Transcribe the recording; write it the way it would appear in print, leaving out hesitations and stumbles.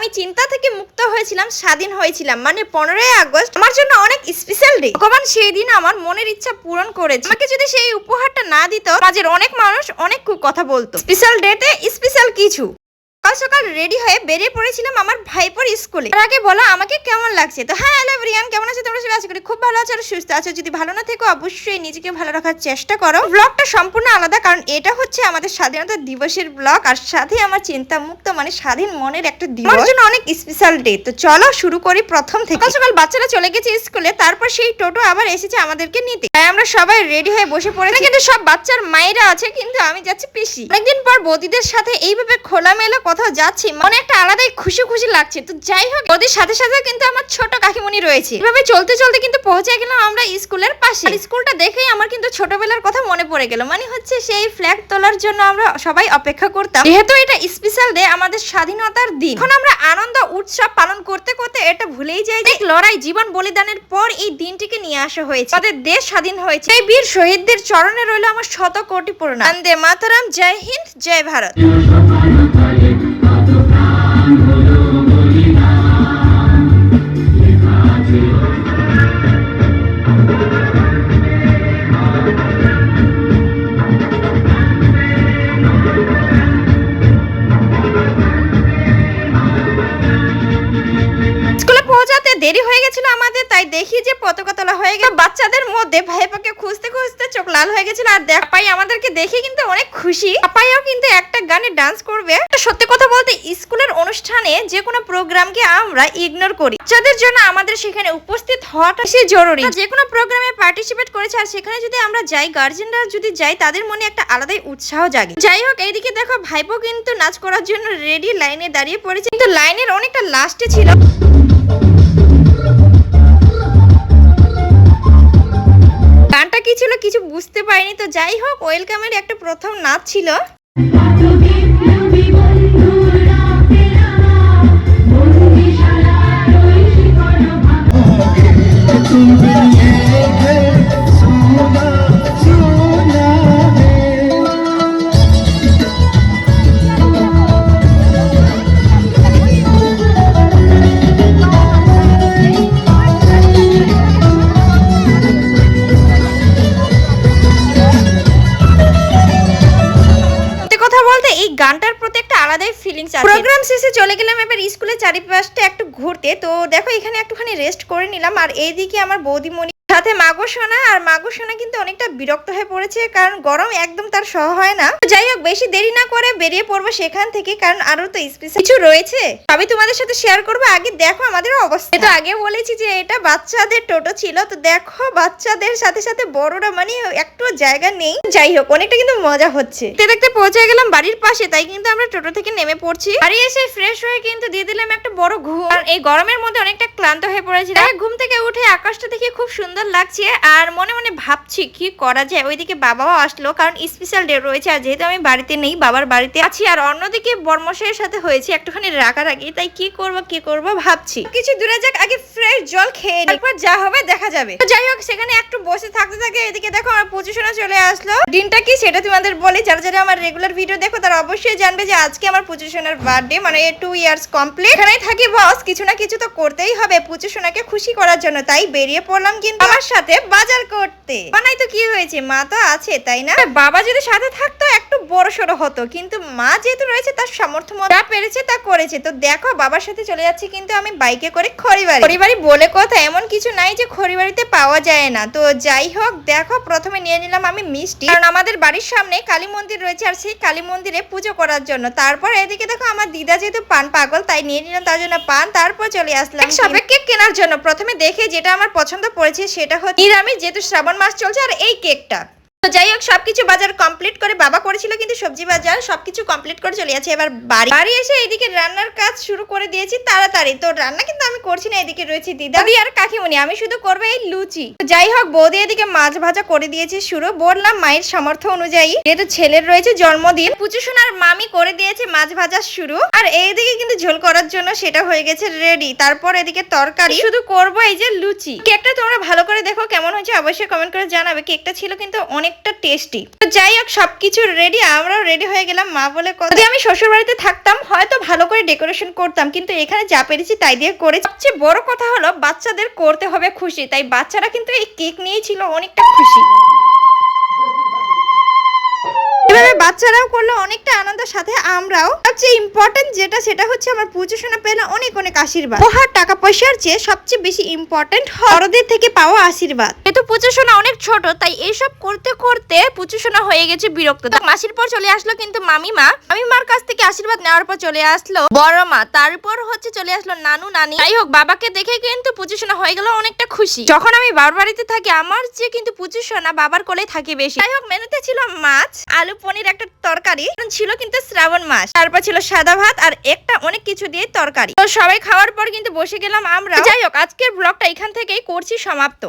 আমি চিন্তা থেকে মুক্ত হয়েছিলাম, স্বাধীন হয়েছিলাম, মানে 15ই আগস্ট আমার জন্য অনেক স্পেশাল ডে। ভগবান সেই দিন আমার মনের ইচ্ছা পূরণ করেছে। আমাকে যদি সেই উপহারটা না দিত, সমাজের অনেক মানুষ অনেক কথা বলতো। স্পেশাল ডেতে স্পেশাল কিছু। সকাল সকাল রেডি হয়ে বেরিয়ে পড়েছিলাম আমার ভাইপোর স্কুলে। তার আগে বলো আমাকে কেমন লাগছে। তো হ্যাঁ, হ্যালো এভরিওয়ান, কেমন আছো তোমরা সবাই? আশা করি খুব ভালো আছো আর সুস্থ আছো। যদি ভালো না থেকো অবশ্যই নিজেকে ভালো রাখার চেষ্টা করো। ব্লগটা সম্পূর্ণ আলাদা, কারণ এটা হচ্ছে আমাদের স্বাধীনতা দিবসের ব্লগ, আর সাথে আমার চিন্তা মুক্ত মানে স্বাধীন মনের একটা দিবস, আমার জন্য অনেক স্পেশাল ডে। তো চলো শুরু করি প্রথম থেকে। সকাল সকাল বাচ্চারা চলে গেছে স্কুলে, তারপর সেই টোটো আবার এসেছে আমাদেরকে নিতে। তাই আমরা সবাই রেডি হয়ে বসে পড়েছি। কিন্তু সব বাচ্চার মায়েরা আছে, কিন্তু আমি যাচ্ছি পিসি। অনেকদিন পর বৌদিদের সাথে এইভাবে খোলামেলা কোথাও যাচ্ছি, মনে একটা আলাদাই খুশি খুশি লাগছে। তো যাই হোক, ওদের সাথে সাথে কিন্তু আমার ছোট কাকিমণি রয়েছে। এভাবে চলতে চলতে কিন্তু পৌঁছে গেলাম আমরা স্কুলের পাশে। আর স্কুলটা দেখেই আমার কিন্তু ছোটবেলার কথা মনে পড়ে গেল। মানে হচ্ছে সেই ফ্ল্যাগ তোলার জন্য আমরা সবাই অপেক্ষা করতাম, যেহেতু এটা স্পেশাল ডে, আমাদের স্বাধীনতার দিন। এখন আমরা আনন্দ উৎসব পালন করতে করতে এটা ভুলেই যাই যে লড়াই, জীবন বলিদানের পর এই দিনটিকে নিয়ে আসা হয়েছে। আমাদের দেশ স্বাধীন হয়েছে। এই বীর শহীদদের চরণে রইল আমার শত কোটি প্রণাম। বন্দে মাতরম, জয় হিন্দ, জয় ভারত। দেরি হয়ে গেছিল আমাদের, তাই দেখি যে পতাকা তোলা হয়ে গেল। বাচ্চাদের মধ্যে ভাইপাকে খুঁজতে খুঁজতে চোখ লাল হয়ে গেছিল। আর পাপাই আমাদেরকে দেখে কিন্তু অনেক খুশি। পাপাইও কিন্তু একটা গানে ডান্স করবে। সত্যি কথা বলতে স্কুলের অনুষ্ঠানে যে কোনো প্রোগ্রামকে আমরা ইগনোর করি। বাচ্চাদের জন্য আমাদের সেখানে উপস্থিত হওয়াটা বেশি জরুরি। যে কোনো প্রোগ্রামে পার্টিসিপেট করেছে, আর সেখানে যদি আমরা যাই, গার্জেনরা যদি যাই, তাদের মনে একটা আলাদাই উৎসাহ জাগে। যাই হোক, এইদিকে দেখো ভাইপো কিন্তু নাচ করার জন্য রেডি লাইনে দাঁড়িয়ে পড়েছে, কিন্তু লাইনের অনেকটা লাস্টে ছিল। গানটা কি ছিল কিছু বুঝতে পারিনি। তো যাই হোক, ওয়েলকামের একটা প্রথম নাচ ছিল। গানটার প্রতি একটা আলাদাই ফিলিংস আছে। প্রোগ্রাম শেষে চলে গেলাম এবার স্কুলের চারিপাশটা একটু ঘুরতে। তো দেখো এখানে একটুখানি রেস্ট করে নিলাম। আর এইদিকে আমার বৌদিমণি সাথে মাগো সোনা, আর মাগো সোনা কিন্তু অনেকটা বিরক্ত হয়ে পড়েছে, কারণ গরম একদম তার সহ হয় না। যাই হোক, বেশি দেরি না করে বেরিয়ে পড়বো সেখান থেকে, কারণ আরো তো স্পেশাল কিছু রয়েছে, সবই তোমাদের সাথে শেয়ার করবো। আগে দেখো আমাদের অবস্থা। তো আগে বলেছি যে এটা বাচ্চাদের টোটো ছিল। তো দেখো বাচ্চাদের সাথে সাথে বড়রা মানে একটু জায়গা নেই। যাই হোক, অনেকটা কিন্তু মজা হচ্ছে। দেখতে পৌঁছে গেলাম বাড়ির পাশে, তাই কিন্তু আমরা টোটো থেকে নেমে পড়ছি। বাড়ি এসে ফ্রেশ হয়ে কিন্তু দিয়ে দিলাম একটা বড় ঘুম, কারণ এই গরমের মধ্যে অনেকটা ক্লান্ত হয়ে পড়েছিলাম। ঘুম থেকে উঠে আকাশটা দেখে খুব সুন্দর লাগছে, আর মনে মনে ভাবছি কি করা যায়। ওইদিকে বাবাও আসলো, কারণ স্পেশাল ডে রয়েছে, আর যেহেতু আমি বাড়িতে নেই, বাবার বাড়িতে আছি। আর অন্যদিকে বর্মশাইয়ের সাথে হয়েছে একটুখানি রাগারাগি, তাই কি করব ভাবছি। কিছু দূরে যাক, আগে ফ্রেশ জল খেয়ে নিই, তারপর যা হবে দেখা যাবে। তো যাই হোক, সেখানে একটু বসে থাকতে থাকে এদিকে দেখো আমার পুজোশোনা চলে আসলো। দিনটা কি সেটা তোমাদের বলি, যারা যারা আমার রেগুলার ভিডিও দেখো তারা অবশ্যই জানবে যে আজকে আমার পুজোশোনার বার্থডে, মানে 2 ইয়ার্স কমপ্লিট। এখানেই থাকি বস, কিছু না কিছু তো করতেই হবে পুজোশোনাকে খুশি করার জন্য। তাই বেরিয়ে পড়লাম কিন্তু আমার সাথে বাজার করতে। বানাই তো কি হয়েছে, মা তো আছে তাই না? বাবা যদি সাথে থাকতো একটু বড় সড়ো হতো, কিন্তু মা যেহেতু রয়েছে তার সামর্থ্য মতো যা পেরেছে তা করেছে। তো দেখো বাবার সাথে চলে যাচ্ছি কিন্তু আমি বাইকে করে খড়িবাড়ি বলে কথা এমন কিছু নাই যে খড়িবাড়িতে পাওয়া যায় না। তো যাই হোক, দেখো প্রথমে নিয়ে নিলাম আমি মিষ্টি, কারণ আমাদের বাড়ির সামনে কালী মন্দির রয়েছে, আর সেই কালী মন্দিরে পুজো করার জন্য। তারপর এদিকে দেখো আমার দিদা যেহেতু পান পাগল, তাই নিয়ে নিলাম তার জন্য পান। তারপর চলে আসলাম সবে কেক কেনার জন্য। প্রথমে দেখে যেটা আমার পছন্দ পড়েছে সেটা হচ্ছে নিরামিষ, যেহেতু শ্রাবণ মাস চলছে, আর এই কেকটা। তো যাই হোক, সবকিছু বাজার কমপ্লিট করে বাবা করেছিল কিন্তু সবজি বাজার, সবকিছু কমপ্লিট করে চলে যাচ্ছে এবার বাড়ি এসে এইদিকে রান্নার কাজ শুরু করে দিয়েছি তাড়াতাড়ি। তো রান্না কিন্তু আমি করছি না, এদিকে রয়েছে দিদা আর কাকিমণি, আমি শুধু করবো এই লুচি। যাই হোক, বৌদি এদিকে মাছ ভাজা করে দিয়েছে শুরু। বললাম মায়ের সামর্থ্য অনুযায়ী, যেহেতু ছেলের রয়েছে জন্মদিন, পুচুসোনার মামি করে দিয়েছে মাছ ভাজা শুরু। আর এইদিকে কিন্তু ঝোল করার জন্য সেটা হয়ে গেছে রেডি। তারপর এদিকে তরকারি শুধু করবো এই যে লুচি। কেকটা তোমরা ভালো করে দেখো কেমন হয়েছে, অবশ্যই কমেন্ট করে জানাবে। কেকটা ছিল কিন্তু অনেক অনেকটা টেস্টি। তো যাই হোক সবকিছু রেডি, আমরাও রেডি হয়ে গেলাম। মা বলে যদি আমি শ্বশুর বাড়িতে থাকতাম হয়তো ভালো করে ডেকোরেশন করতাম, কিন্তু এখানে যা পেরেছি তাই দিয়ে করে। সবচেয়ে বড় কথা হলো বাচ্চাদের করতে হবে খুশি, তাই বাচ্চারা কিন্তু এই কেক নিয়েই ছিল অনেকটা খুশি। এভাবে বাচ্চারাও করলো অনেকটা আনন্দের সাথে, আমরাও। সবচেয়ে ইম্পর্টেন্ট যেটা সেটা হচ্ছে আমার পুজো সোনা পেলে অনেক অনেক আশীর্বাদ। উপহার টাকা পয়সার চেয়ে সবচেয়ে বেশি ইম্পর্টেন্ট বড়দের থেকে পাওয়া আশীর্বাদ। যেহেতু পুজো সোনা অনেক ছোট তাই এইসব করতে করতে পুজো সোনা হয়ে গেছে বিরক্ত। মাসির পর চলে আসলো কিন্তু মামিমার কাছ থেকে আশীর্বাদ নেওয়ার পর চলে আসলো বড় মা, তারপর হচ্ছে চলে আসলো নানু নানি। যাই হোক বাবাকে দেখে কিন্তু পুজো সোনা হয়ে গেল অনেকটা খুশি। যখন আমি বাবার বাড়িতে থাকি আমার যে কিন্তু পুজো সোনা বাবার কোলে থাকে বেশি। যাই হোক মেনুতে ছিল মাছ, আলু, পনির, একটা তরকারি ছিল কিন্তু শ্রাবণ মাস, তারপর ছিল সাদা ভাত আর একটা অনেক কিছু দিয়ে তরকারি। তো সবাই খাওয়ার পর কিন্তু বসে গেলাম আমরা। যাই হোক আজকের ব্লগটা এখান থেকেই করছি সমাপ্ত।